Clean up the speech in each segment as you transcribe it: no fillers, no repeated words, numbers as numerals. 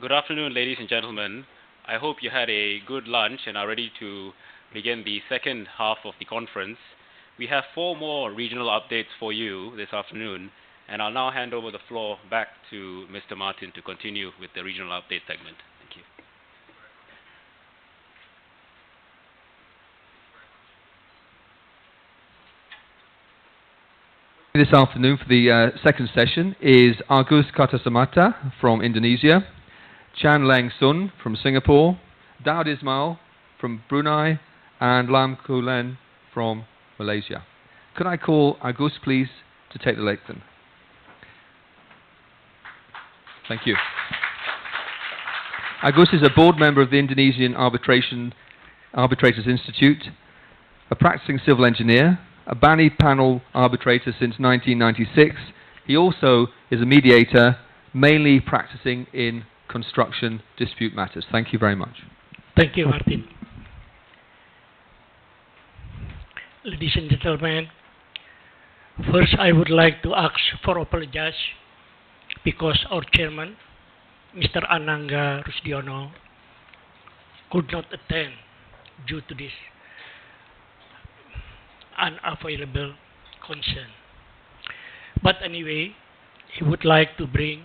Good afternoon, ladies and gentlemen. I hope you had a good lunch and are ready to begin the second half of the conference. We have 4 more regional updates for you this afternoon, and I'll now hand over the floor back to Mr. Martin to continue with the regional update segment. Thank you. This afternoon for the second session is Agus Kartasamata from Indonesia, Chan Lang Sun from Singapore, Daud Ismail from Brunei, and Lam Kulen from Malaysia. Could I call Agus, please, to take the lectern? Thank you. Agus is a board member of the Indonesian Arbitrators Institute, a practicing civil engineer, a Bani panel arbitrator since 1996. He also is a mediator, mainly practicing in construction dispute matters. Thank you very much. Thank you, Martin. Ladies and gentlemen, first I would like to ask for apologies because our chairman, Mr. Anangga Rusdiono, could not attend due to this unavailable concern. But anyway, he would like to bring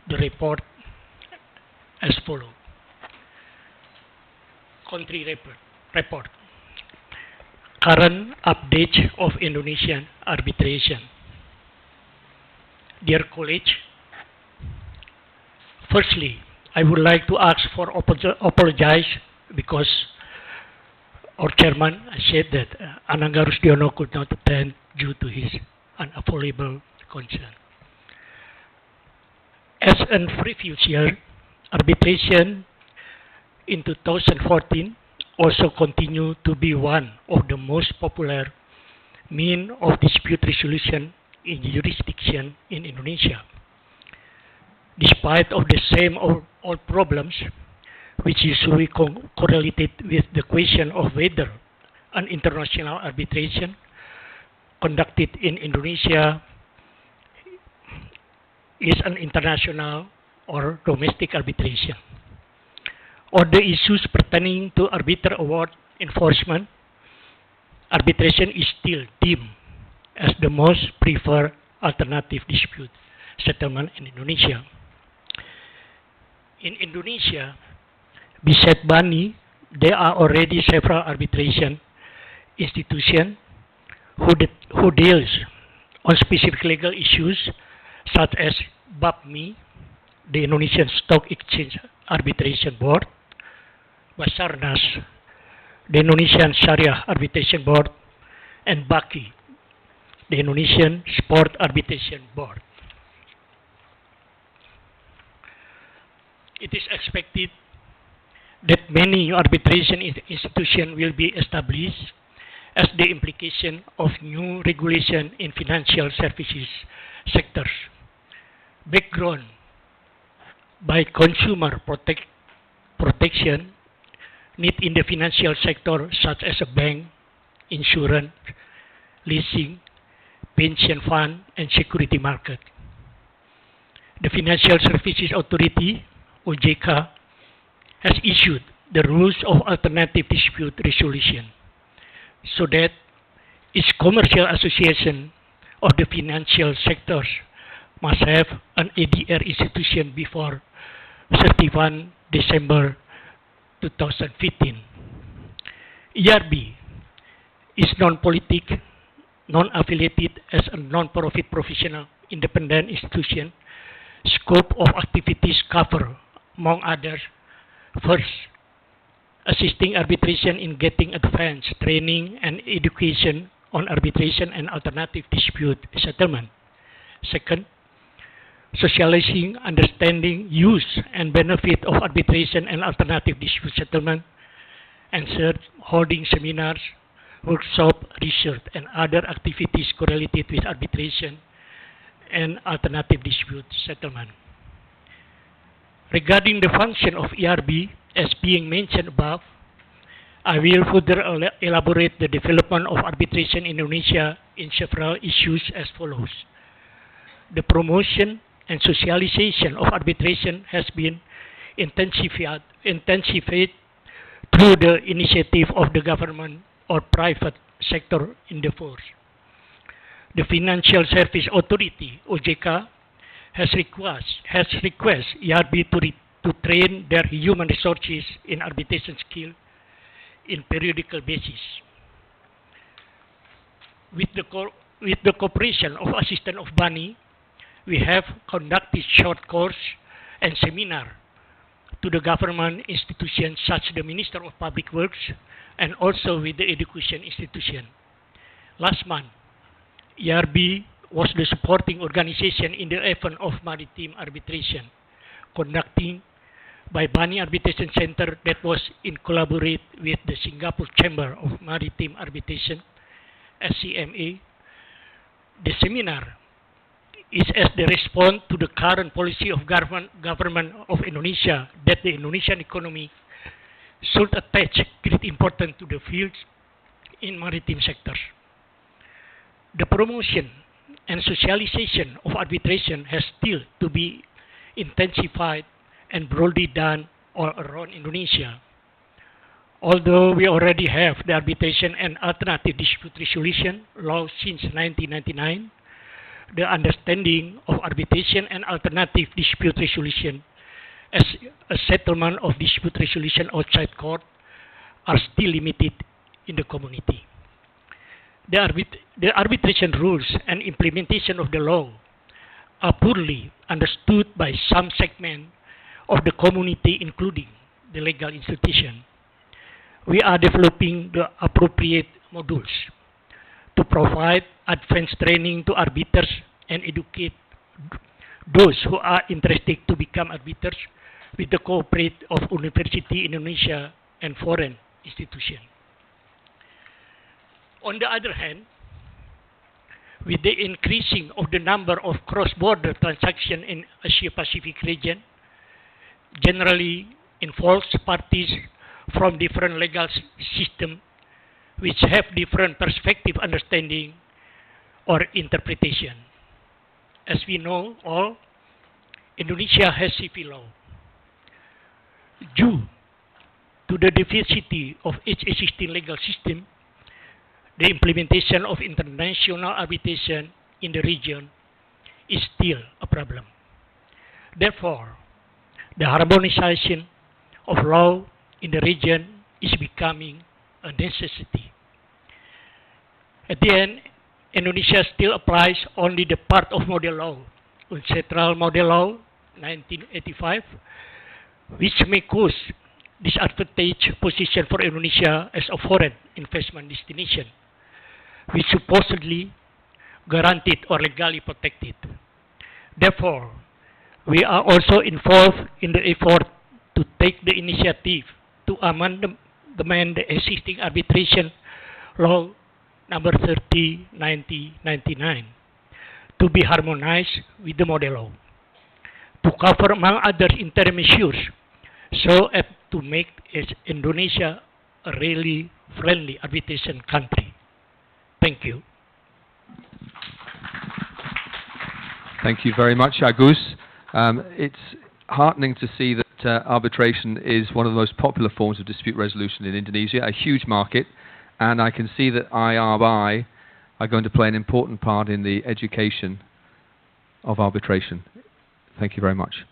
the report as follows. Country report. Current update of Indonesian arbitration. Dear colleagues, firstly, I would like to ask for apologize because our chairman said that Anangga Rusdiono could not attend due to his unavailable concern. As in previous year, arbitration in 2014 also continued to be one of the most popular means of dispute resolution in jurisdiction in Indonesia. Despite of the same old problems, which usually correlated with the question of whether an international arbitration conducted in Indonesia is an international or domestic arbitration, or the issues pertaining to arbiter award enforcement, arbitration is still deemed as the most preferred alternative dispute settlement in Indonesia. In Indonesia, besides Bani, there are already several arbitration institutions who deals on specific legal issues such as BAPMI, the Indonesian Stock Exchange Arbitration Board, Basarnas, the Indonesian Sharia Arbitration Board, and BAKI, the Indonesian Sport Arbitration Board. It is expected that many arbitration institutions will be established as the implication of new regulation in financial services sectors, background by consumer protection need in the financial sector such as a bank, insurance, leasing, pension fund, and security market. The Financial Services Authority, OJK, has issued the rules of alternative dispute resolution so that its commercial association of the financial sectors must have an ADR institution before 31 December 2015. ERB is non-politic, non-affiliated as a non-profit professional independent institution. Scope of activities cover, among others, first, assisting arbitration in getting advanced training and education on arbitration and alternative dispute settlement. Second, socializing, understanding, use, and benefit of arbitration and alternative dispute settlement. And third, holding seminars, workshop, research, and other activities correlated with arbitration and alternative dispute settlement. Regarding the function of ERB, as being mentioned above, I will further elaborate the development of arbitration in Indonesia in several issues as follows. The promotion and socialization of arbitration has been intensified through the initiative of the government or private sector endeavors. The Financial Service Authority (OJK) has requested ERB to train their human resources in arbitration skill in periodical basis. With the cooperation of Assistant of Bani, we have conducted short course and seminar to the government institutions such as the Minister of Public Works and also with the education institution. Last month, ERB was the supporting organization in the event of maritime arbitration, conducting by Bani Arbitration Center that was in collaborate with the Singapore Chamber of Maritime Arbitration, SCMA. The seminar is as the response to the current policy of government of Indonesia that the Indonesian economy should attach great importance to the fields in maritime sectors. The promotion and socialization of arbitration has still to be intensified and broadly done all around Indonesia. Although we already have the Arbitration and Alternative Dispute Resolution law since 1999, the understanding of arbitration and alternative dispute resolution as a settlement of dispute resolution outside court are still limited in the community. The arbitration rules and implementation of the law are poorly understood by some segment of the community, including the legal institution. We are developing the appropriate modules to provide advanced training to arbiters and educate those who are interested to become arbiters with the cooperation of University Indonesia and foreign institutions. On the other hand, with the increasing of the number of cross-border transactions in Asia-Pacific region, generally involves parties from different legal systems which have different perspective, understanding, or interpretation. As we know all, Indonesia has civil law. Due to the diversity of its existing legal system, the implementation of international arbitration in the region is still a problem. Therefore, the harmonization of law in the region is becoming a necessity. At the end, Indonesia still applies only the part of model law, Central Model Law 1985, which may cause disadvantage position for Indonesia as a foreign investment destination, which supposedly guaranteed or legally protected. Therefore, we are also involved in the effort to take the initiative to amend the existing arbitration law number 30/1999 to be harmonized with the model law, to cover among others interim measures so as to make Indonesia a really friendly arbitration country. Thank you. Thank you very much, Agus. It's heartening to see that arbitration is one of the most popular forms of dispute resolution in Indonesia, a huge market, and I can see that IRI are going to play an important part in the education of arbitration. Thank you very much.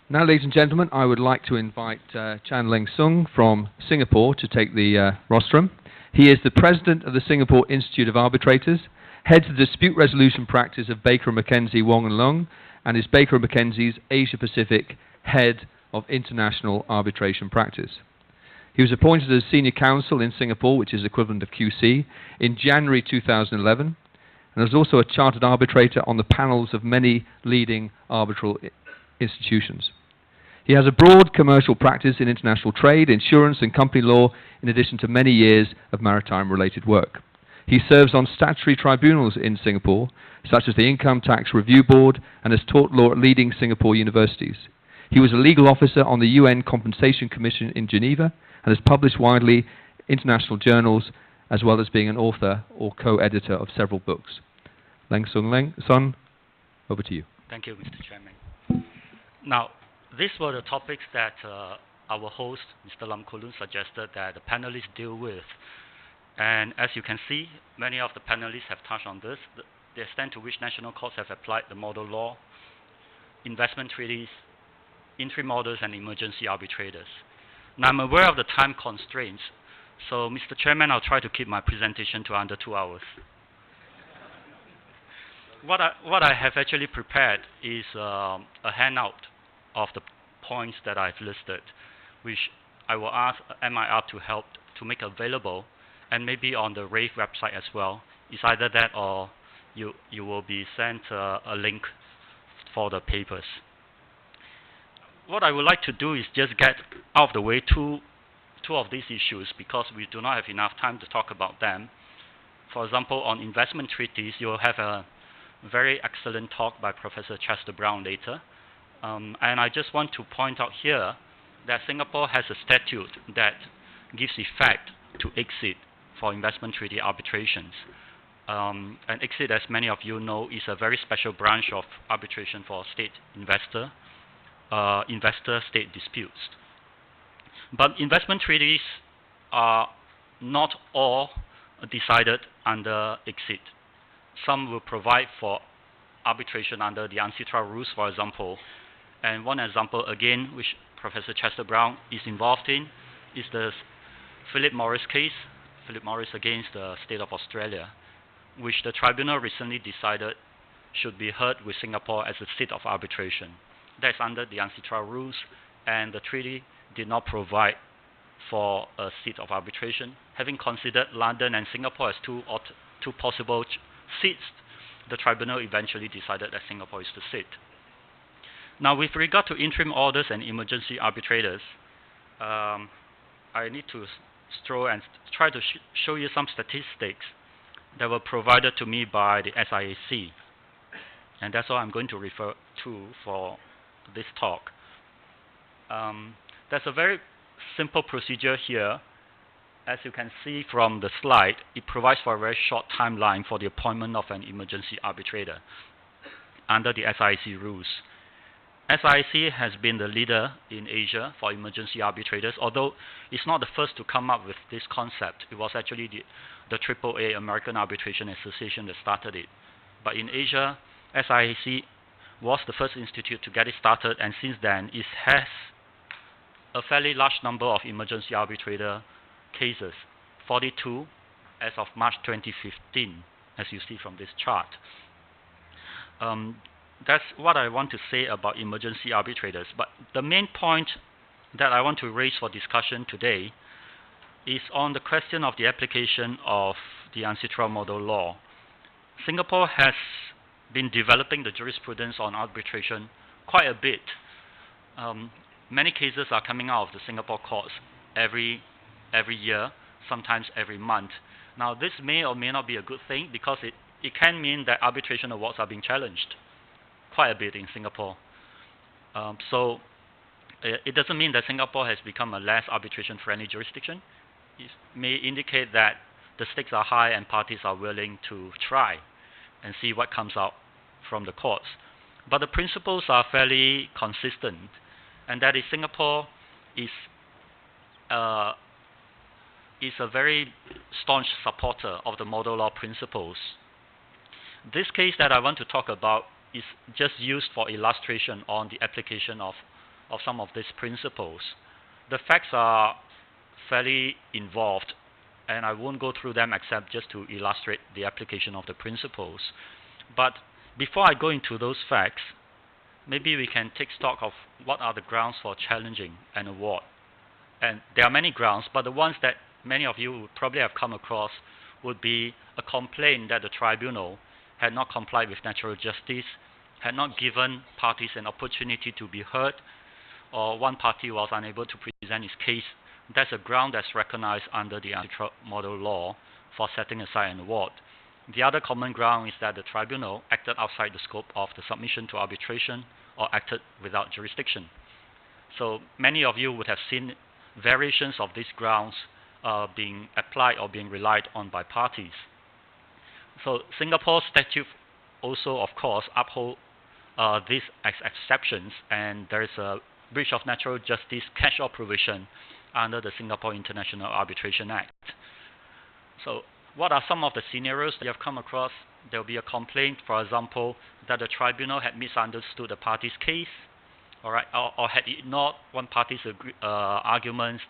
Now, ladies and gentlemen, I would like to invite Chan Leng Sung from Singapore to take the rostrum. He is the president of the Singapore Institute of Arbitrators, heads the dispute resolution practice of Baker McKenzie Wong and Long, and is Baker McKenzie's Asia Pacific head of international arbitration practice. He was appointed as senior counsel in Singapore, which is equivalent of QC, in January 2011, and is also a chartered arbitrator on the panels of many leading arbitral institutions. He has a broad commercial practice in international trade, insurance and company law, in addition to many years of maritime-related work. He serves on statutory tribunals in Singapore, such as the Income Tax Review Board, and has taught law at leading Singapore universities. He was a legal officer on the UN Compensation Commission in Geneva, and has published widely international journals, as well as being an author or co-editor of several books. Leng Sung, over to you. Thank you, Mr. Chairman. Now, these were the topics that our host, Mr. Lam Kolun, suggested that the panelists deal with. And as you can see, many of the panelists have touched on this, the extent to which national courts have applied the model law, investment treaties, interim orders, and emergency arbitrators. Now, I'm aware of the time constraints, so Mr. Chairman, I'll try to keep my presentation to under 2 hours. What I have actually prepared is a handout of the points that I've listed, which I will ask MIR to help to make available, and maybe on the RAIF website as well. It's either that or you will be sent a link for the papers. What I would like to do is just get out of the way two of these issues, because we do not have enough time to talk about them. For example, on investment treaties, you will have a very excellent talk by Professor Chester Brown later. And I just want to point out here that Singapore has a statute that gives effect to exit for investment treaty arbitrations. And exit, as many of you know, is a very special branch of arbitration for state investor-state disputes. But investment treaties are not all decided under exit. Some will provide for arbitration under the UNCITRAL rules, for example. And one example, again, which Professor Chester Brown is involved in, is the Philip Morris case, Philip Morris against the State of Australia, which the tribunal recently decided should be heard with Singapore as a seat of arbitration. That's under the UNCITRAL rules, and the treaty did not provide for a seat of arbitration. Having considered London and Singapore as two possible seats, the tribunal eventually decided that Singapore is the seat. Now, with regard to interim orders and emergency arbitrators, I need to stroll and try to show you some statistics that were provided to me by the SIAC. And that's what I'm going to refer to for this talk. There's a very simple procedure here. As you can see from the slide, it provides for a very short timeline for the appointment of an emergency arbitrator under the SIAC rules. SIAC has been the leader in Asia for emergency arbitrators, although it's not the first to come up with this concept. It was actually the AAA, American Arbitration Association, that started it. But in Asia, SIAC was the first institute to get it started, and since then, it has a fairly large number of emergency arbitrator cases, 42 as of March 2015, as you see from this chart. That's what I want to say about emergency arbitrators. But the main point that I want to raise for discussion today is on the question of the application of the UNCITRAL model law. Singapore has been developing the jurisprudence on arbitration quite a bit. Many cases are coming out of the Singapore courts every year, sometimes every month. Now, this may or may not be a good thing, because it can mean that arbitration awards are being challenged quite a bit in Singapore. So it doesn't mean that Singapore has become a less arbitration-friendly jurisdiction. It may indicate that the stakes are high and parties are willing to try and see what comes out from the courts. But the principles are fairly consistent, and that is Singapore is a very staunch supporter of the model law principles. This case that I want to talk about is just used for illustration on the application of some of these principles. The facts are fairly involved, and I won't go through them except just to illustrate the application of the principles. But before I go into those facts, maybe we can take stock of what are the grounds for challenging an award. And there are many grounds, but the ones that many of you would probably have come across would be a complaint that the tribunal had not complied with natural justice, had not given parties an opportunity to be heard, or one party was unable to present its case. That's a ground that's recognized under the UNCITRAL model law for setting aside an award. The other common ground is that the tribunal acted outside the scope of the submission to arbitration or acted without jurisdiction. So many of you would have seen variations of these grounds being applied or being relied on by parties. So Singapore's statute also, of course, uphold these as exceptions, and there is a breach of natural justice catch-all provision under the Singapore International Arbitration Act. So what are some of the scenarios you have come across? There will be a complaint, for example, that the tribunal had misunderstood the party's case, all right, or had ignored one party's arguments,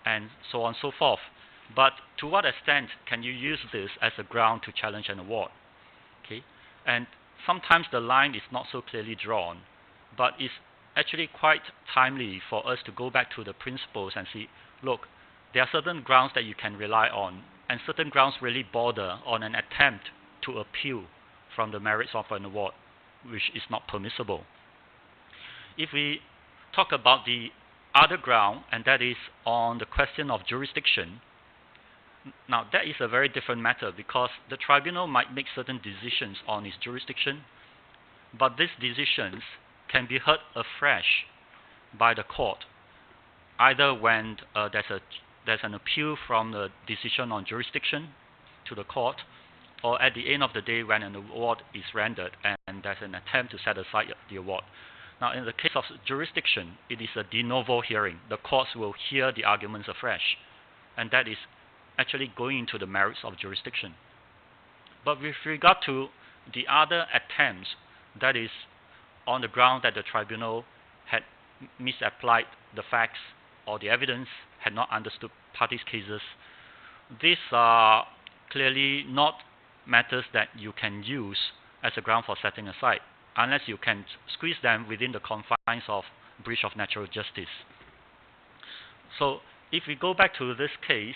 and so on and so forth. But to what extent can you use this as a ground to challenge an award? Okay, and sometimes the line is not so clearly drawn, but it's actually quite timely for us to go back to the principles and see, look, there are certain grounds that you can rely on, and certain grounds really border on an attempt to appeal from the merits of an award, which is not permissible. If we talk about the other ground, and that is on the question of jurisdiction, now that is a very different matter because the tribunal might make certain decisions on its jurisdiction, but these decisions can be heard afresh by the court, either when there's an appeal from the decision on jurisdiction to the court, or at the end of the day when an award is rendered and there's an attempt to set aside the award. Now, in the case of jurisdiction, it is a de novo hearing. The courts will hear the arguments afresh, and that is actually going into the merits of jurisdiction. But with regard to the other attempts, that is on the ground that the tribunal had misapplied the facts or the evidence, had not understood parties' cases, these are clearly not matters that you can use as a ground for setting aside, unless you can squeeze them within the confines of breach of natural justice. So if we go back to this case,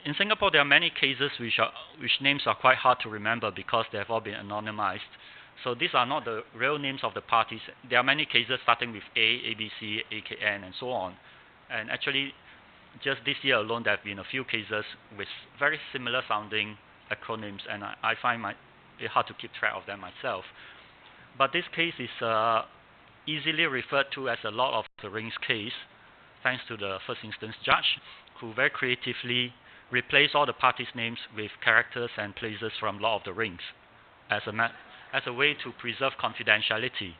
in Singapore there are many cases which names are quite hard to remember because they have all been anonymized. So these are not the real names of the parties. There are many cases starting with A, ABC, AKN, and so on. And actually, just this year alone, there have been a few cases with very similar sounding acronyms, and I find it hard to keep track of them myself. But this case is easily referred to as a Lord of the Rings case, thanks to the first instance judge, who very creatively replaced all the parties' names with characters and places from Lord of the Rings as a way to preserve confidentiality.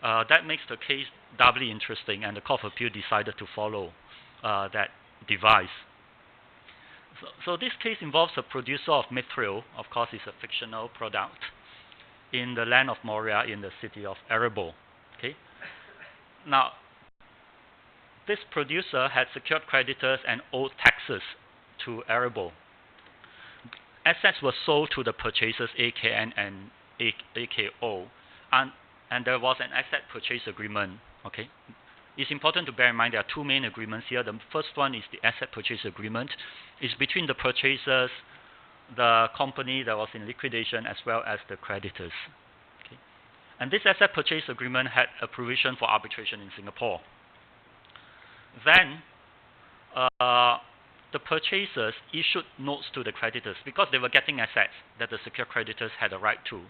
That makes the case doubly interesting, and the Court of Appeal decided to follow that device. So this case involves a producer of mithril, of course it's a fictional product, in the land of Moria in the city of Erebor. Okay? Now, this producer had secured creditors and owed taxes to Erebor. Assets were sold to the purchasers AKN and AKO, and there was an asset purchase agreement. Okay? It's important to bear in mind there are two main agreements here. The first one is the asset purchase agreement. It's between the purchasers, the company that was in liquidation, as well as the creditors. Okay? And this asset purchase agreement had a provision for arbitration in Singapore. Then, the purchasers issued notes to the creditors because they were getting assets that the secured creditors had a right to.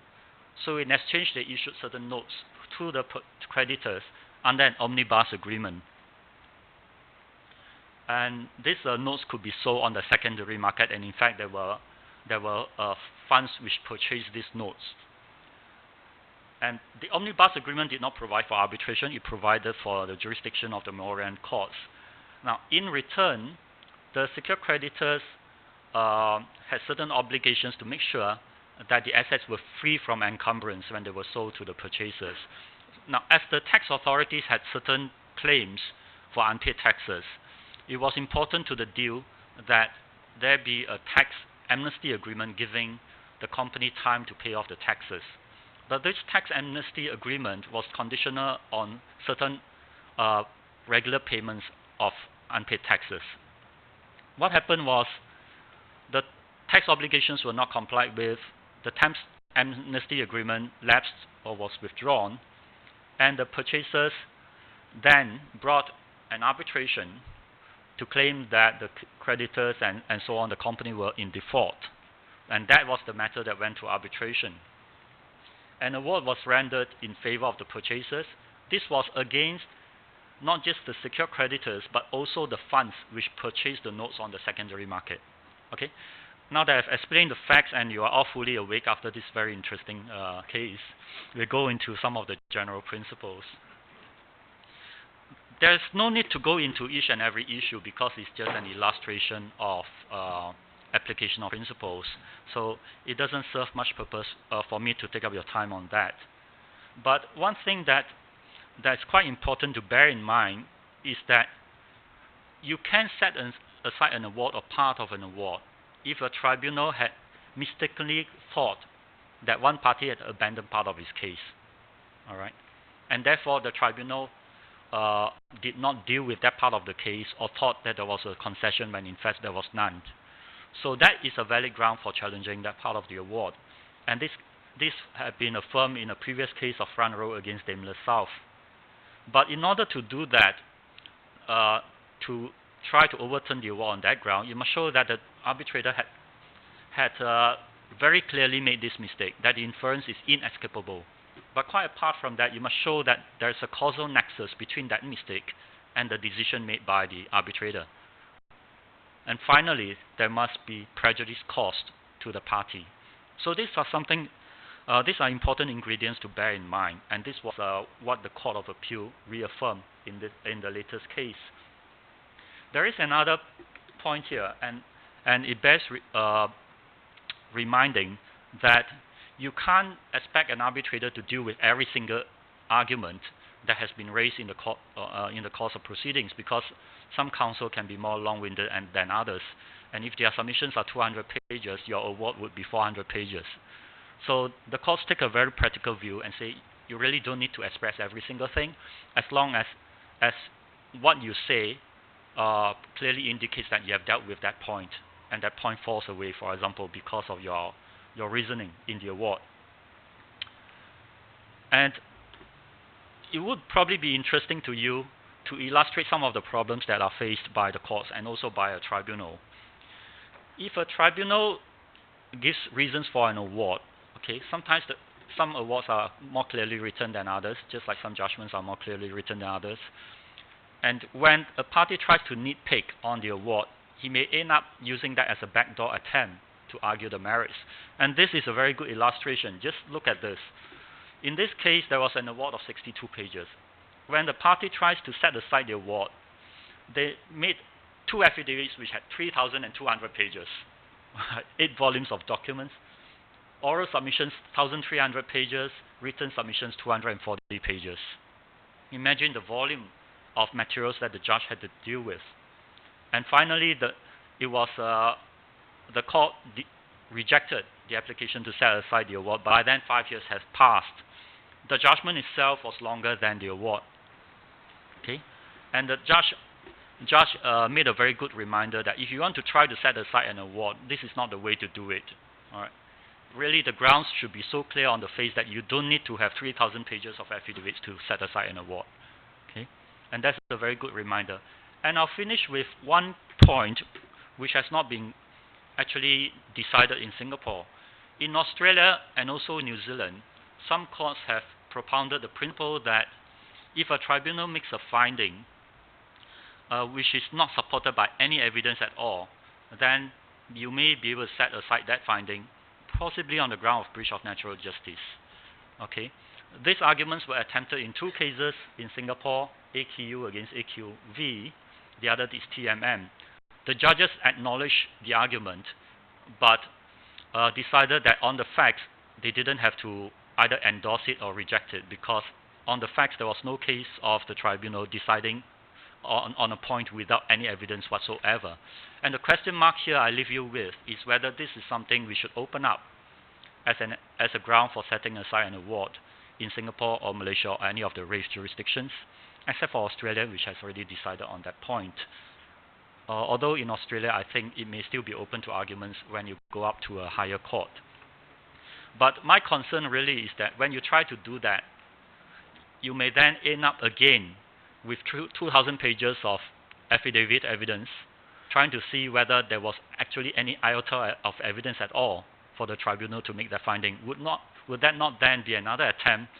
So in exchange, they issued certain notes to the creditors under an omnibus agreement. And these notes could be sold on the secondary market, and in fact, there were funds which purchased these notes. And the omnibus agreement did not provide for arbitration; it provided for the jurisdiction of the Moorian courts. Now, in return, the secured creditors had certain obligations to make sure that the assets were free from encumbrance when they were sold to the purchasers. Now, as the tax authorities had certain claims for unpaid taxes, it was important to the deal that there be a tax amnesty agreement giving the company time to pay off the taxes. But this tax amnesty agreement was conditional on certain regular payments of unpaid taxes. What happened was the tax obligations were not complied with, the tax amnesty agreement lapsed or was withdrawn, and the purchasers then brought an arbitration to claim that the creditors and so on, the company were in default. And that was the matter that went to arbitration. An award was rendered in favor of the purchasers. This was against not just the secured creditors, but also the funds which purchased the notes on the secondary market. Okay? now that I've explained the facts and you are all fully awake after this very interesting case, we'll go into some of the general principles. There's no need to go into each and every issue because it's just an illustration of application of principles. So it doesn't serve much purpose for me to take up your time on that. But one thing that's quite important to bear in mind is that you can set aside an award or part of an award if a tribunal had mistakenly thought that one party had abandoned part of his case. All right? And therefore, the tribunal did not deal with that part of the case or thought that there was a concession when in fact there was none. So that is a valid ground for challenging that part of the award. And this had been affirmed in a previous case of Front Row against Daimler South. But in order to do that, to try to overturn the award on that ground, you must show that the arbitrator had very clearly made this mistake, that the inference is inescapable. But quite apart from that, you must show that there is a causal nexus between that mistake and the decision made by the arbitrator. And finally, there must be prejudice caused to the party. So these are important ingredients to bear in mind, and this was what the Court of Appeal reaffirmed in the latest case. There is another point here, and it bears reminding that you can't expect an arbitrator to deal with every single argument that has been raised in the course of proceedings, because some counsel can be more long-winded than others. And if their submissions are 200 pages, your award would be 400 pages. So the courts take a very practical view and say you really don't need to express every single thing, as long as what you say clearly indicates that you have dealt with that point, and that point falls away, for example, because of your reasoning in the award. And it would probably be interesting to you to illustrate some of the problems that are faced by the courts and also by a tribunal. If a tribunal gives reasons for an award, okay, sometimes some awards are more clearly written than others, just like some judgments are more clearly written than others. And when a party tries to nitpick on the award, he may end up using that as a backdoor attempt to argue the merits. And this is a very good illustration. Just look at this. In this case, there was an award of 62 pages. When the party tries to set aside the award, they made two affidavits which had 3,200 pages, 8 volumes of documents, oral submissions 1,300 pages, written submissions 240 pages. Imagine the volume of materials that the judge had to deal with. And finally, the court rejected the application to set aside the award. By then, 5 years has passed. The judgment itself was longer than the award. Okay, and the judge made a very good reminder that if you want to try to set aside an award, this is not the way to do it. All right. Really, the grounds should be so clear on the face that you don't need to have 3,000 pages of affidavits to set aside an award. Okay, and that's a very good reminder. And I'll finish with one point which has not been actually decided in Singapore. In Australia and also New Zealand, some courts have propounded the principle that if a tribunal makes a finding which is not supported by any evidence at all, then you may be able to set aside that finding, possibly on the ground of breach of natural justice. Okay, these arguments were attempted in 2 cases in Singapore, AQU against AQV. The other is TMM. The judges acknowledged the argument, but decided that on the facts, they didn't have to either endorse it or reject it, because on the facts, there was no case of the tribunal deciding on a point without any evidence whatsoever. And the question mark here I leave you with is whether this is something we should open up as a ground for setting aside an award in Singapore or Malaysia or any of the RAIF jurisdictions, except for Australia, which has already decided on that point. Although in Australia, I think it may still be open to arguments when you go up to a higher court. But my concern really is that when you try to do that, you may then end up again with 2,000 pages of affidavit evidence, trying to see whether there was actually any iota of evidence at all for the tribunal to make that finding. Would that not then be another attempt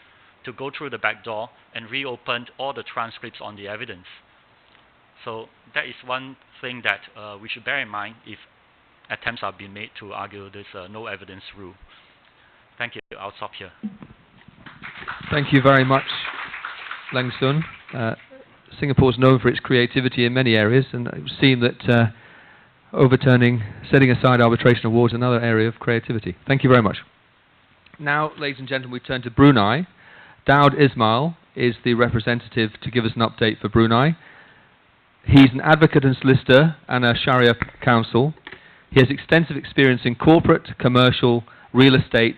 to go through the back door and reopen all the transcripts on the evidence? So that is one thing that we should bear in mind if attempts are being made to argue this no evidence rule. Thank you. I'll stop here. Thank you very much, Leng Sun. Singapore is known for its creativity in many areas, and it would seem that setting aside arbitration awards is another area of creativity. Thank you very much. Now, ladies and gentlemen, we turn to Brunei. Daud Ismail is the representative to give us an update for Brunei. He's an advocate and solicitor and a Sharia counsel. He has extensive experience in corporate, commercial, real estate,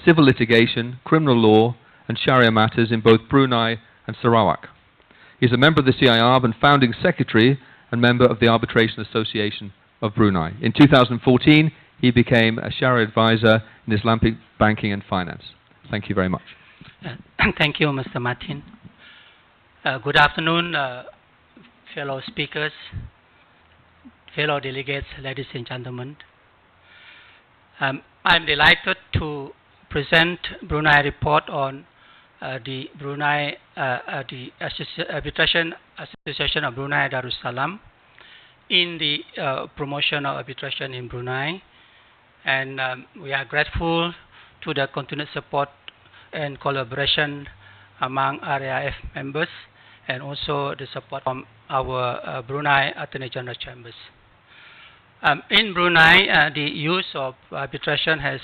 civil litigation, criminal law, and Sharia matters in both Brunei and Sarawak. He's a member of the CIARB and founding secretary and member of the Arbitration Association of Brunei. In 2014, he became a Sharia advisor in Islamic banking and finance. Thank you very much. Thank you, Mr. Martin. Good afternoon, fellow speakers, fellow delegates, ladies and gentlemen. I'm delighted to present Brunei report on the Brunei, the Arbitration Association of Brunei Darussalam in the promotion of arbitration in Brunei, and we are grateful to the continued support and collaboration among RAIF members, and also the support from our Brunei Attorney General Chambers. In Brunei, the use of arbitration has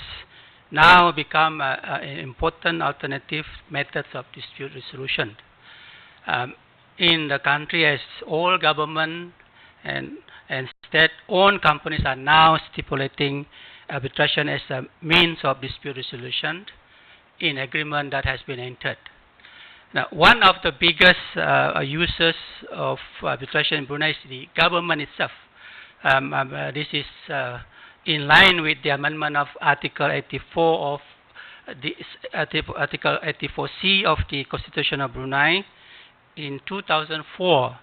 now become an important alternative methods of dispute resolution. In the country, as all government and state-owned companies are now stipulating arbitration as a means of dispute resolution in agreement that has been entered. Now, one of the biggest users of arbitration in Brunei is the government itself. This is in line with the amendment of Article 84 of the Article 84C of the Constitution of Brunei in 2004,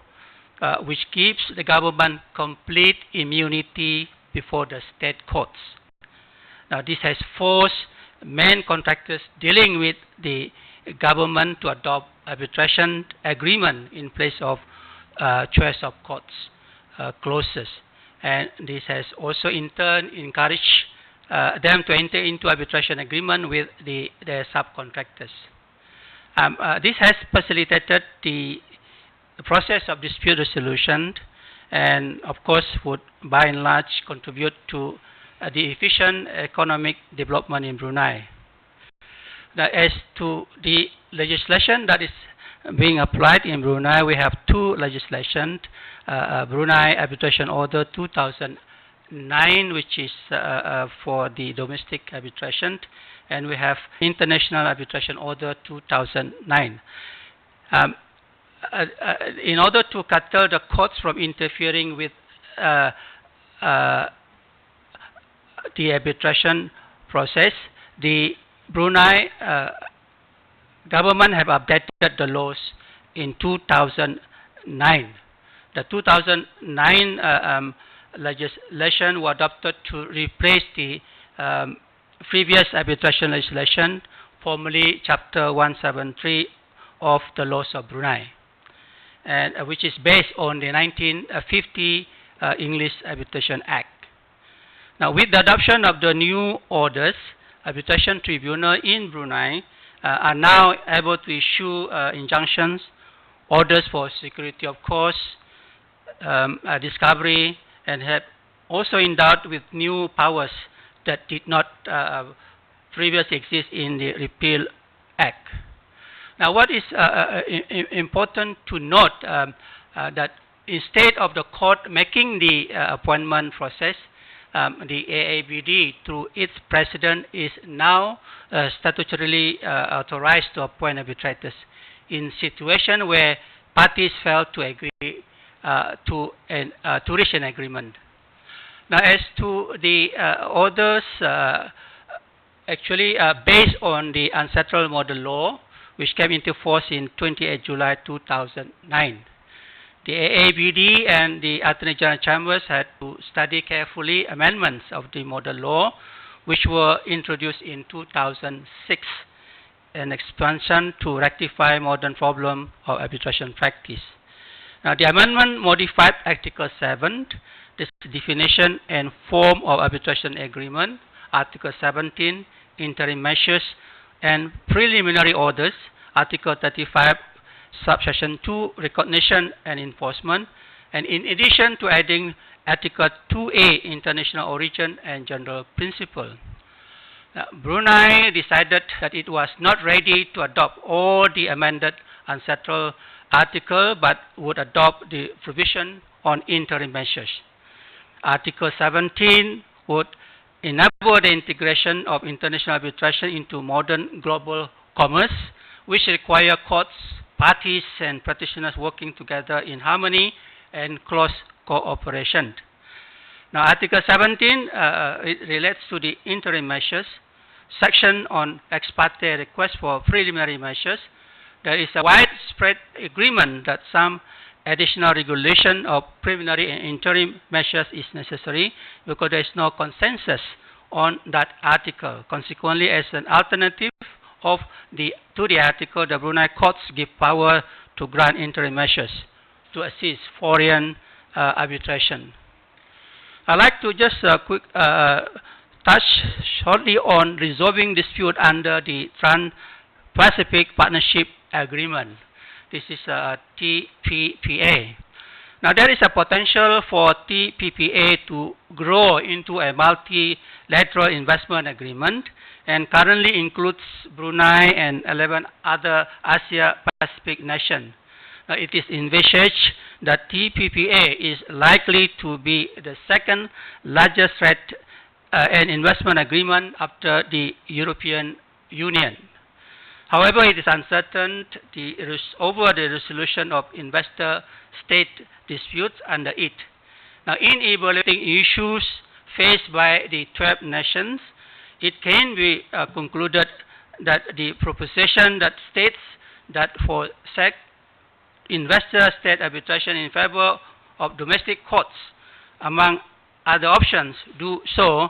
which gives the government complete immunity before the state courts. Now, this has forced main contractors dealing with the government to adopt arbitration agreement in place of choice of courts clauses. And this has also in turn encouraged them to enter into arbitration agreement with their subcontractors. This has facilitated the process of dispute resolution, and of course would by and large contribute to the efficient economic development in Brunei. Now, as to the legislation that is being applied in Brunei, we have two legislation. Brunei Arbitration Order 2009, which is for the domestic arbitration, and we have International Arbitration Order 2009. In order to curtail the courts from interfering with the arbitration process, the Brunei government have updated the laws in 2009. The 2009 legislation was adopted to replace the previous arbitration legislation, formerly Chapter 173 of the laws of Brunei, and which is based on the 1950 English Arbitration Act. Now, with the adoption of the new orders, arbitration tribunal in Brunei are now able to issue injunctions, orders for security of course, discovery, and have also endowed with new powers that did not previously exist in the Repeal Act. Now, what is important to note that instead of the court making the appointment process, the AABD, through its president, is now statutorily authorized to appoint arbitrators in situation where parties fail to agree to reach an agreement. Now, as to the orders, actually based on the unsettled model law, which came into force in 28 July 2009. The AABD and the Attorney General Chambers had to study carefully amendments of the model law, which were introduced in 2006, an expansion to rectify modern problem of arbitration practice. Now, the amendment modified Article 7 the definition and form of arbitration agreement, Article 17, interim measures and preliminary orders, Article 35, subsection 2, recognition and enforcement, and in addition to adding Article 2A, international origin and general principle. Brunei decided that it was not ready to adopt all the amended unsettled article, but would adopt the provision on interim measures. Article 17 would enable the integration of international arbitration into modern global commerce, which require courts, parties, and practitioners working together in harmony and close cooperation. Now, Article 17 it relates to the interim measures. Section on ex parte request for preliminary measures. There is a widespread agreement that some additional regulation of preliminary and interim measures is necessary because there is no consensus on that article. Consequently, as an alternative to the article, the Brunei courts give power to grant interim measures to assist foreign arbitration. I'd like to just quick touch shortly on resolving dispute under the Trans-Pacific Partnership Agreement. This is TPPA. Now, there is a potential for TPPA to grow into a multilateral investment agreement and currently includes Brunei and 11 other Asia-Pacific nations. Now, it is envisaged that TPPA is likely to be the second largest trade and investment agreement after the European Union. However, it is uncertain over the resolution of investor-state disputes under it. Now, in evaluating issues faced by the 12 nations, it can be concluded that the proposition that states that for investor-state arbitration in favor of domestic courts, among other options, do so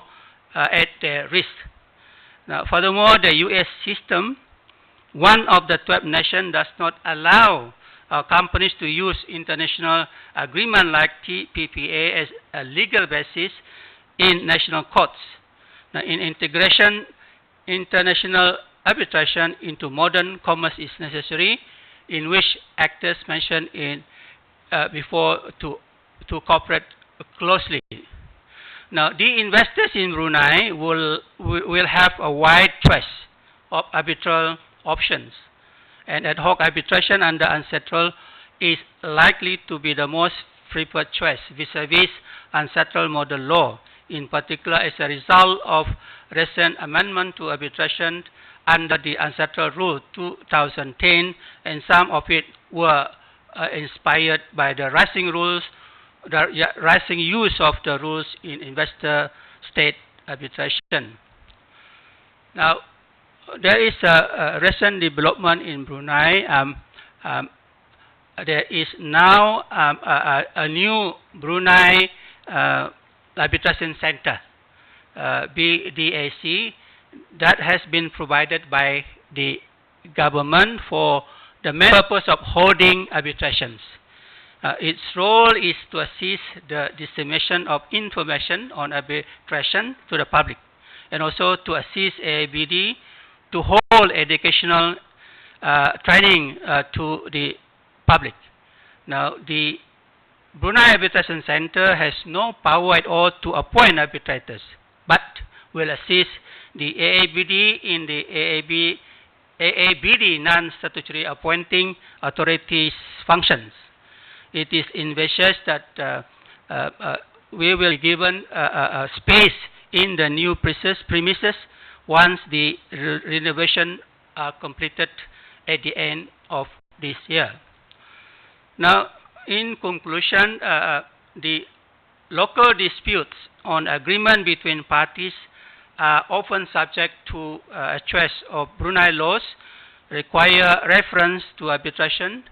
at their risk. Now, furthermore, the U.S. system, one of the 12 nations, does not allow companies to use international agreement like TPPA as a legal basis in national courts. Now, in integration, international arbitration into modern commerce is necessary, in which actors mentioned in before to cooperate closely. Now, the investors in Brunei will have a wide choice of arbitral options, and ad hoc arbitration under unsettled is likely to be the most preferred choice vis-a-vis unsettled model law, in particular as a result of recent amendment to arbitration under the unsettled rule 2010, and some of it were inspired by the rising use of the rules in investor-state arbitration. Now, there is a recent development in Brunei. There is now a new Brunei Arbitration Center, BDAC, that has been provided by the government for the main purpose of holding arbitrations. Its role is to assist the dissemination of information on arbitration to the public, and also to assist AABD to hold educational training to the public. Now, the Brunei Arbitration Center has no power at all to appoint arbitrators, but will assist the AABD in the AABD non-statutory appointing authorities functions. It is envisaged that we will be given space in the new premises once the renovation are completed at the end of this year. Now, in conclusion, the local disputes on agreement between parties are often subject to a choice of Brunei laws, require reference to arbitration,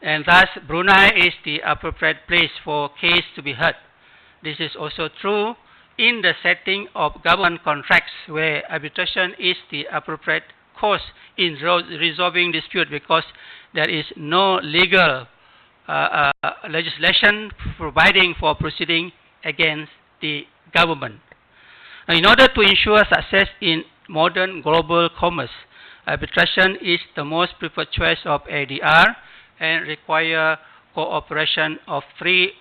and thus Brunei is the appropriate place for case to be heard. This is also true in the setting of government contracts, where arbitration is the appropriate course in resolving dispute, because there is no legal legislation providing for proceeding against the government. In order to ensure success in modern global commerce, arbitration is the most preferred choice of ADR and require cooperation of three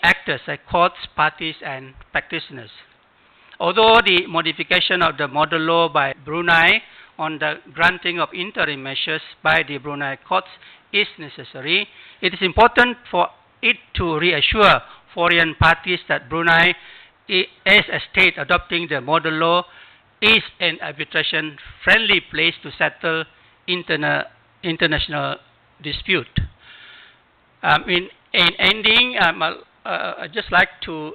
actors like courts, parties, and practitioners. Although the modification of the model law by Brunei on the granting of interim measures by the Brunei courts is necessary, it is important for it to reassure foreign parties that Brunei, as a state adopting the model law, is an arbitration-friendly place to settle international dispute. In ending, I'd just like to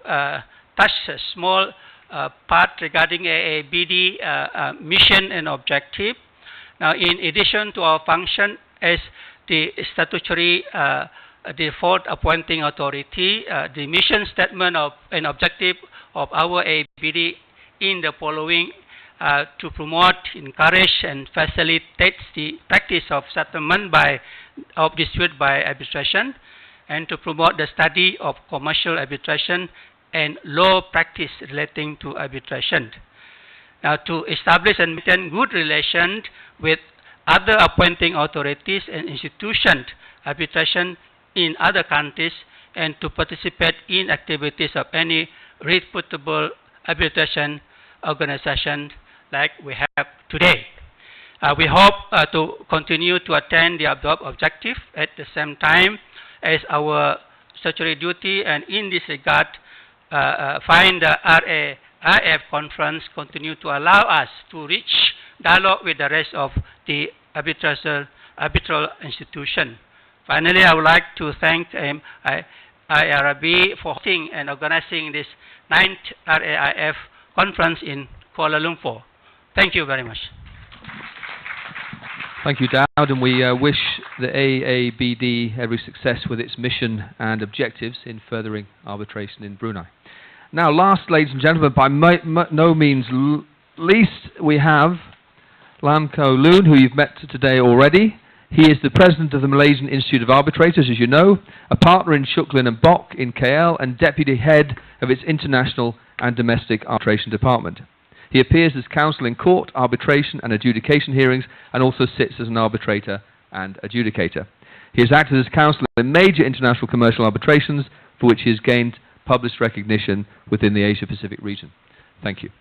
touch a small part regarding AABD mission and objective. Now, in addition to our function as the statutory default appointing authority, the mission statement of an objective of our AABD in the following: to promote, encourage, and facilitate the practice of settlement of dispute by arbitration, and to promote the study of commercial arbitration and law practice relating to arbitration. Now, to establish and maintain good relations with other appointing authorities and institutions arbitration in other countries, and to participate in activities of any reputable arbitration organization like we have today. We hope to continue to attain the above objective at the same time as our statutory duty, and in this regard, find the RAIF Conference continue to allow us to reach dialogue with the rest of the arbitral institution. Finally, I would like to thank IRB for hosting and organizing this 9th RAIF Conference in Kuala Lumpur. Thank you very much. Thank you, Dowd, and we wish the AABD every success with its mission and objectives in furthering arbitration in Brunei. Now, last, ladies and gentlemen, by no means least, we have Lam Ko Loon, who you've met today already. He is the president of the Malaysian Institute of Arbitrators, as you know, a partner in Shuklin and Bock in KL, and deputy head of its international and domestic arbitration department. He appears as counsel in court, arbitration and adjudication hearings, and also sits as an arbitrator and adjudicator. He has acted as counsel in major international commercial arbitrations, for which he has gained published recognition within the Asia-Pacific region. Thank you.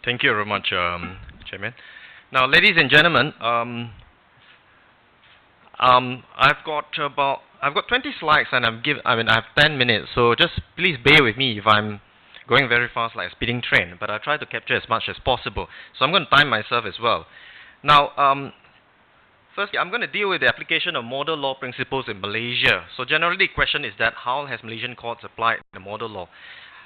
Thank you very much, Chairman. Now, ladies and gentlemen, I've got 20 slides, and I have 10 minutes. So just please bear with me if I'm going very fast like a speeding train. But I try to capture as much as possible. So I'm going to time myself as well. Now, firstly, I'm going to deal with the application of model law principles in Malaysia. So generally, the question is that how has Malaysian courts applied the model law?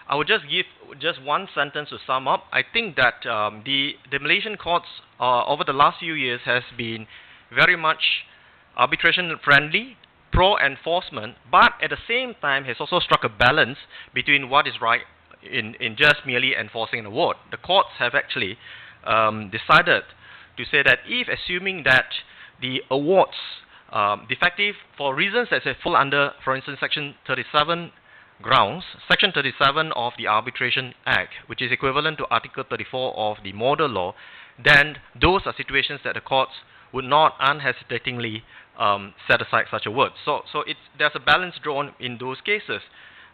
I will just give just one sentence to sum up. I think that the Malaysian courts over the last few years has been very much arbitration friendly, pro-enforcement, but at the same time has also struck a balance between what is right in just merely enforcing an award. The courts have actually decided to say that if assuming that the awards defective for reasons that fall under, for instance, Section 37 grounds, Section 37 of the Arbitration Act, which is equivalent to Article 34 of the model law, then those are situations that the courts would not unhesitatingly set aside such a word. So there's a balance drawn in those cases.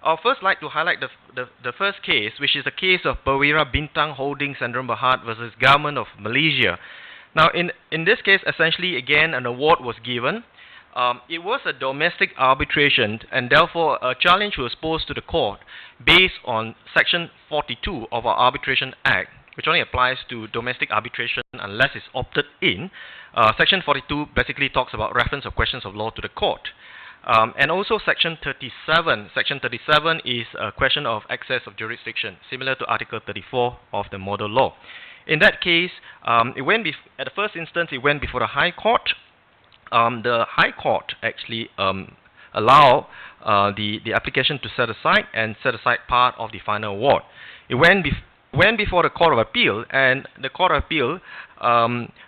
I'll first like to highlight the first case, which is the case of Perwira Bintang Holdings Sdn Bhd versus Government of Malaysia. Now, in this case, essentially, again, an award was given. It was a domestic arbitration, and therefore a challenge was posed to the court based on Section 42 of our Arbitration Act, which only applies to domestic arbitration unless it's opted in. Section 42 basically talks about reference of questions of law to the court. And also Section 37. Section 37 is a question of access of jurisdiction, similar to Article 34 of the model law. In that case, at the first instance, it went before the High Court. The High Court actually allowed the application to set aside part of the final award. It went went before the Court of Appeal, and the Court of Appeal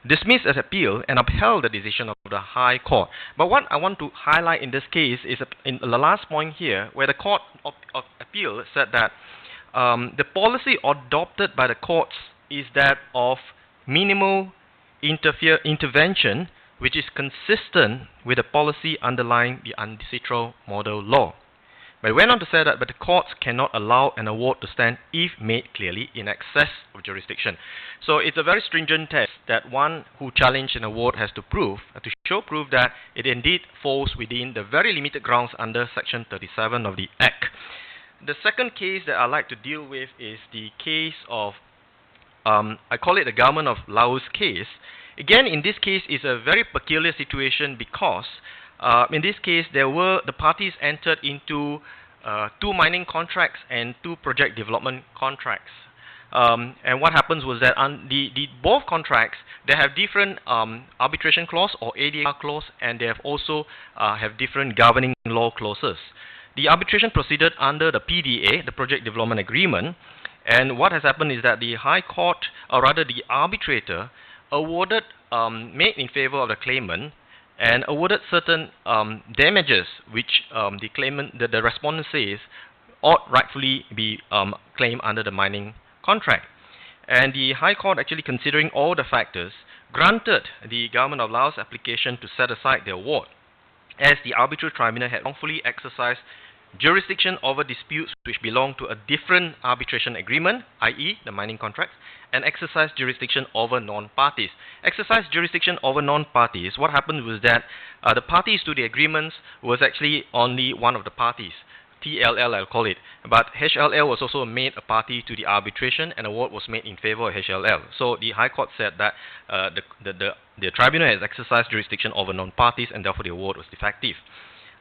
dismissed as appeal and upheld the decision of the High Court. But what I want to highlight in this case is in the last point here, where the Court of Appeal said that the policy adopted by the courts is that of minimal intervention, which is consistent with the policy underlying the ancestral model law. But it went on to say that, but the courts cannot allow an award to stand if made clearly in excess of jurisdiction. So it's a very stringent test that one who challenged an award has to prove, to show proof that it indeed falls within the very limited grounds under Section 37 of the Act. The second case that I'd like to deal with is the case of, I call it the Government of Laos case. Again, in this case, it's a very peculiar situation because in this case, the parties entered into 2 mining contracts and 2 project development contracts. And what happens was that both contracts, they have different arbitration clause or ADR clause, and they have also have different governing law clauses. The arbitration proceeded under the PDA, the Project Development Agreement, and what has happened is that the High Court, or rather the arbitrator, awarded, made in favor of the claimant, and awarded certain damages which the claimant, the respondent says, ought rightfully be claimed under the mining contract. And the High Court, actually considering all the factors, granted the Government of Laos application to set aside the award, as the arbitral tribunal had wrongfully exercised jurisdiction over disputes which belong to a different arbitration agreement, i.e. the mining contracts, and exercise jurisdiction over non-parties. Exercise jurisdiction over non-parties, what happened was that the parties to the agreements was actually only one of the parties, TLL I'll call it, but HLL was also made a party to the arbitration, and award was made in favor of HLL. So the High Court said that the tribunal has exercised jurisdiction over non-parties, and therefore the award was defective.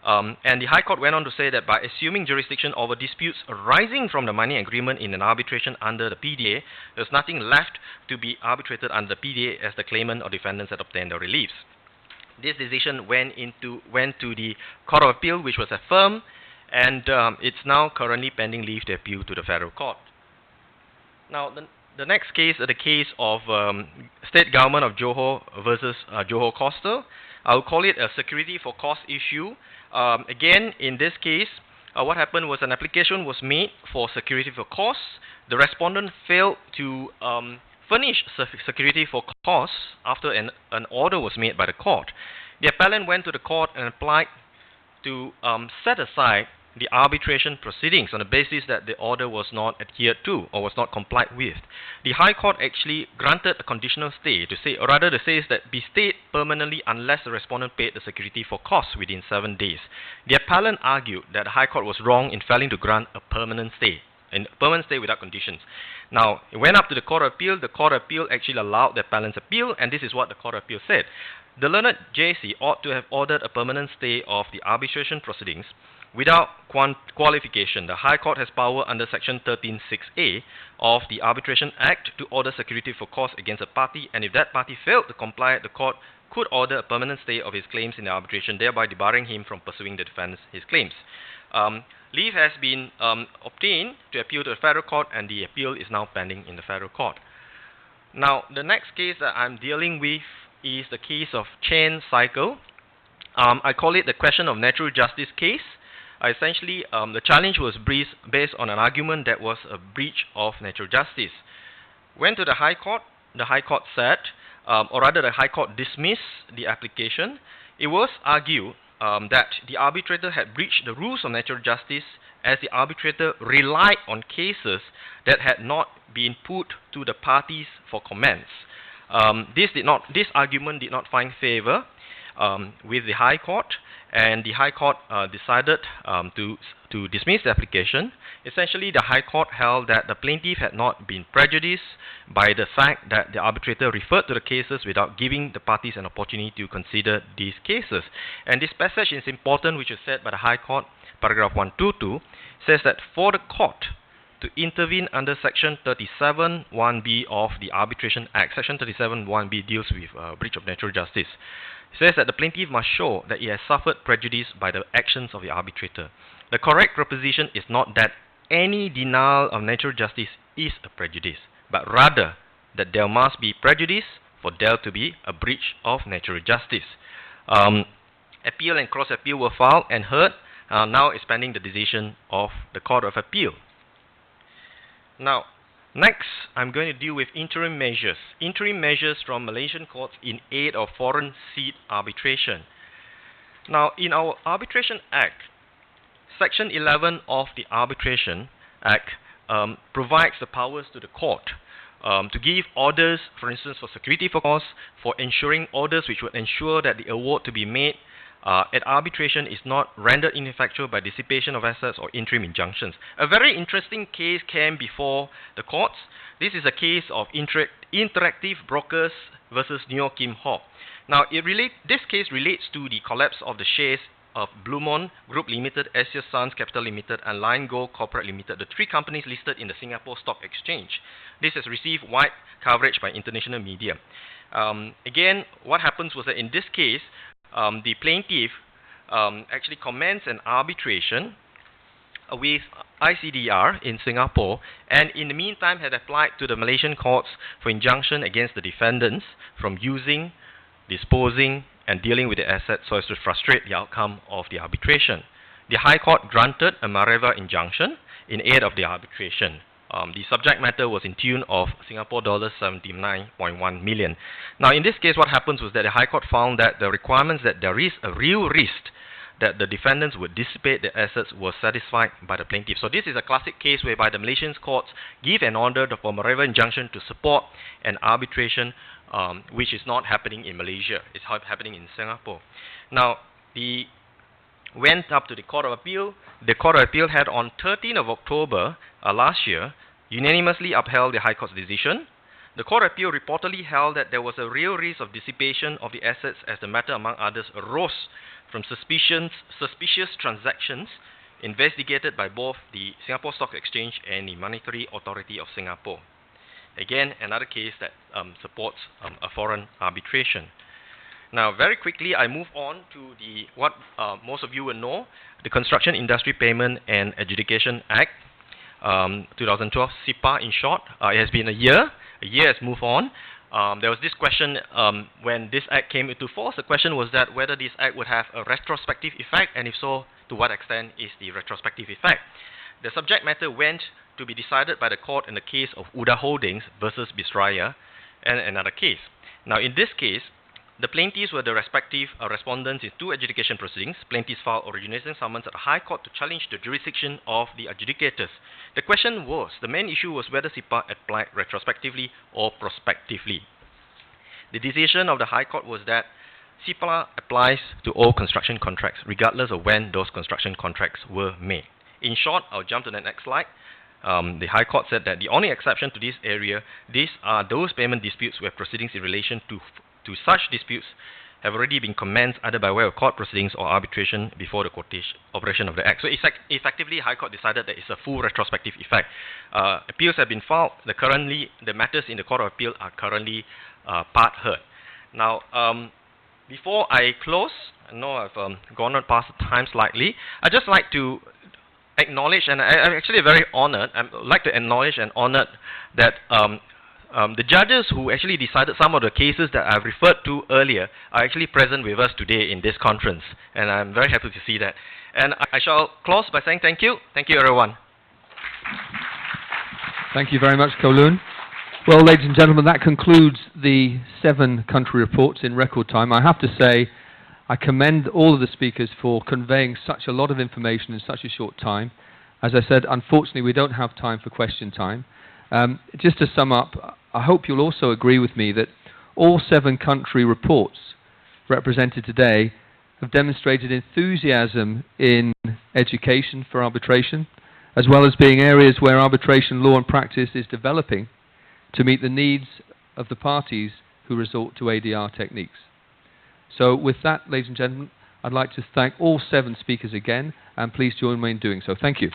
And the High Court went on to say that by assuming jurisdiction over disputes arising from the mining agreement in an arbitration under the PDA, there's nothing left to be arbitrated under the PDA as the claimant or defendants had obtained their reliefs. This decision went to the Court of Appeal, which was affirmed, and it's now currently pending leave to appeal to the Federal Court. Now, the next case is the case of State Government of Johor versus Johor Coastal. I'll call it a security for cost issue. Again, in this case, what happened was an application was made for security for costs. The respondent failed to furnish security for costs after an order was made by the court. The appellant went to the court and applied to set aside the arbitration proceedings on the basis that the order was not adhered to or was not complied with. The High Court actually granted a conditional stay to say, or rather to say that be stayed permanently unless the respondent paid the security for costs within 7 days. The appellant argued that the High Court was wrong in failing to grant a permanent stay, without conditions. Now, it went up to the Court of Appeal. The Court of Appeal actually allowed the appellant's appeal, and this is what the Court of Appeal said. The learned JC ought to have ordered a permanent stay of the arbitration proceedings without qualification. The High Court has power under Section 13(6)(a) of the Arbitration Act to order security for costs against a party, and if that party failed to comply, the court could order a permanent stay of his claims in the arbitration, thereby debarring him from pursuing the defense his claims. Leave has been obtained to appeal to the Federal Court, and the appeal is now pending in the Federal Court. Now, the next case that I'm dealing with is the case of Chain Cycle. I call it the question of natural justice case. Essentially, the challenge was based on an argument that was a breach of natural justice. Went to the High Court. The High Court said, or rather the High Court dismissed the application. It was argued that the arbitrator had breached the rules of natural justice as the arbitrator relied on cases that had not been put to the parties for comments. This argument did not find favor with the High Court, and the High Court decided to dismiss the application. Essentially, the High Court held that the plaintiff had not been prejudiced by the fact that the arbitrator referred to the cases without giving the parties an opportunity to consider these cases. And this passage is important, which is said by the High Court, paragraph 122, says that for the court to intervene under Section 37(1)(b) of the Arbitration Act. Section 37(1)(b) deals with breach of natural justice. It says that the plaintiff must show that he has suffered prejudice by the actions of the arbitrator. The correct proposition is not that any denial of natural justice is a prejudice, but rather that there must be prejudice for there to be a breach of natural justice. Appeal and cross-appeal were filed and heard. Now it's pending the decision of the Court of Appeal. Now, next, I'm going to deal with interim measures. Interim measures from Malaysian courts in aid of foreign seat arbitration. Now, in our Arbitration Act, Section 11 of the Arbitration Act provides the powers to the court to give orders, for instance, for security for cause, for ensuring orders which would ensure that the award to be made at arbitration is not rendered ineffectual by dissipation of assets or interim injunctions. A very interesting case came before the courts. This is a case of Interactive Brokers versus Neo Kim Hock. Now, this case relates to the collapse of the shares of Blue Moon Group Limited, Asia Sons Capital Limited, and Lion Gold Corporate Limited, the three companies listed in the Singapore Stock Exchange. This has received wide coverage by international media. Again, what happens was that in this case, the plaintiff actually commenced an arbitration with ICDR in Singapore, and in the meantime had applied to the Malaysian courts for injunction against the defendants from using, disposing, and dealing with the assets so as to frustrate the outcome of the arbitration. The High Court granted a Mareva injunction in aid of the arbitration. The subject matter was in tune of Singapore dollars 79.1 million. Now, in this case, what happens was that the High Court found that the requirements that there is a real risk that the defendants would dissipate the assets were satisfied by the plaintiff. So this is a classic case whereby the Malaysian courts give an order for Mareva injunction to support an arbitration which is not happening in Malaysia. It's happening in Singapore. Now, went up to the Court of Appeal. The Court of Appeal had on 13th of October last year unanimously upheld the High Court's decision. The Court of Appeal reportedly held that there was a real risk of dissipation of the assets as the matter, among others, arose from suspicious transactions investigated by both the Singapore Stock Exchange and the Monetary Authority of Singapore. Again, another case that supports a foreign arbitration. Now, very quickly, I move on to what most of you will know, the Construction Industry Payment and Adjudication Act, 2012, SIPA in short. It has been a year. A year has moved on. There was this question when this act came into force. The question was that whether this act would have a retrospective effect, and if so, to what extent is the retrospective effect. The subject matter went to be decided by the court in the case of Uda Holdings versus Bisraya and another case. Now, in this case, the plaintiffs were the respective respondents in two adjudication proceedings. Plaintiffs filed origination summons at the High Court to challenge the jurisdiction of the adjudicators. The question was, the main issue was whether SIPA applied retrospectively or prospectively. The decision of the High Court was that SIPA applies to all construction contracts, regardless of when those construction contracts were made. In short, I'll jump to the next slide. The High Court said that the only exception to this area, these are those payment disputes where proceedings in relation to such disputes have already been commenced either by way of court proceedings or arbitration before the operation of the Act. So effectively, High Court decided that it's a full retrospective effect. Appeals have been filed. The matters in the Court of Appeal are currently part heard. Now, before I close, I know I've gone on past the time slightly. I'd just like to acknowledge, and I'm actually very honored, I'd like to acknowledge and honor that the judges who actually decided some of the cases that I've referred to earlier are actually present with us today in this conference, and I'm very happy to see that. And I shall close by saying thank you. Thank you, everyone. Thank you very much, Kowloon. Well, ladies and gentlemen, that concludes the 7 country reports in record time. I have to say, I commend all of the speakers for conveying such a lot of information in such a short time. As I said, unfortunately, we don't have time for question time. Just to sum up, I hope you'll also agree with me that all 7 country reports represented today have demonstrated enthusiasm in education for arbitration, as well as being areas where arbitration law and practice is developing to meet the needs of the parties who resort to ADR techniques. So with that, ladies and gentlemen, I'd like to thank all 7 speakers again, and please join me in doing so. Thank you.